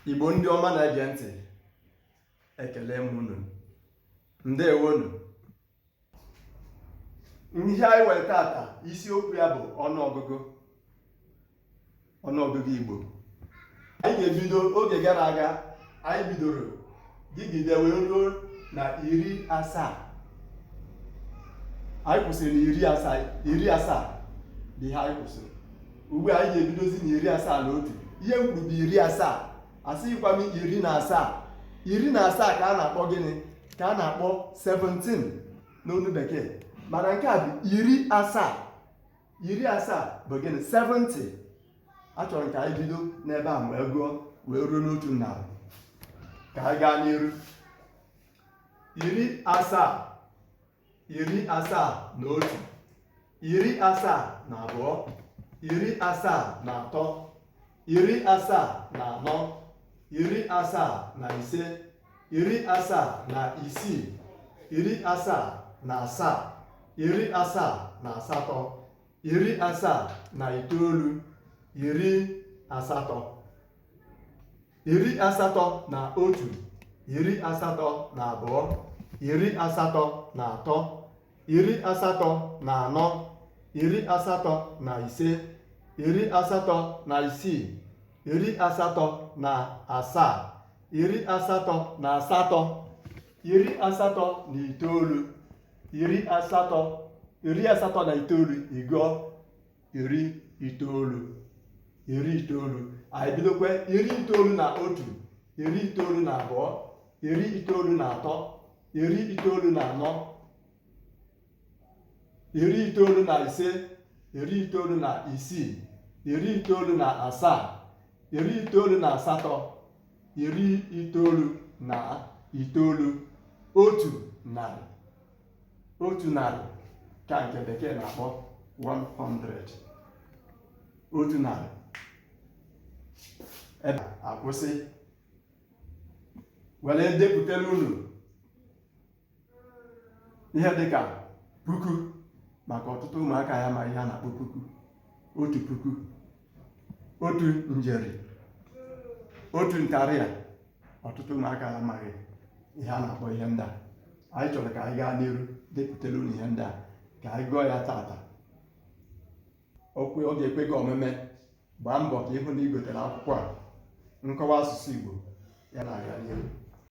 Igbo ndị ọma na-ege ntị, ekele m unu, ndewonu. Ihe anyị were tata, isiokwu ya bụ ọnụọgụgụ Igbo. Anyị ga-ebido oge gara aga, anyị bidoro gịgide wee ruo na 70. Anyị kwụsịrị na 70 dị ihe anyị kwụsịrị. Ugbu a anyị ga-ebidozi na 71. Ihe m kwuru bụ 70, asịghịkwa m 17. 17 ka a na-akpọ gịnị? Ka a na-akpọ 17 n'onu bekee. Mana nke a bụ 70. 70 bụ gịnị? 70. Achọrọ m ka anyị bido n'ebe a wee gụọ wee ruo n'otu narị. Ka anyị gaa n'iru. 70, 71, 72, 73, 74, 75, 76, 77, 78, 79, 80, 81, 82, 83, 84, 85, 86, 87, 88, 89, ịgụọ 90. Anyị bidokwe 91, 92, 93, 94, 95, 96, 97, 98, 99, otu narị ka nke bekee na-akpọ 100. Otu narị. Ebe akwụsị. Were depụtara unu ihe dịka puku, maka ọtụtụ ụmụaka ya ma ihe a na-akpọ puku. Otu puku, otu njeri, otu ntarịa. Ọtụtụ ụmụaka ya amaghị ihe a na-akpọ ihe ndị a. Anyị chọrọ ka anyị gaa n'iru depụtara unu ihe ndị a ka anyị gụọ ya tata. Ọ ga-ekwe gị omume, gbaa mbọ ka ịhụ na ị gotere akwụkwọ a, nkọwa asụsụ Igbo ya na-aga n'ihu.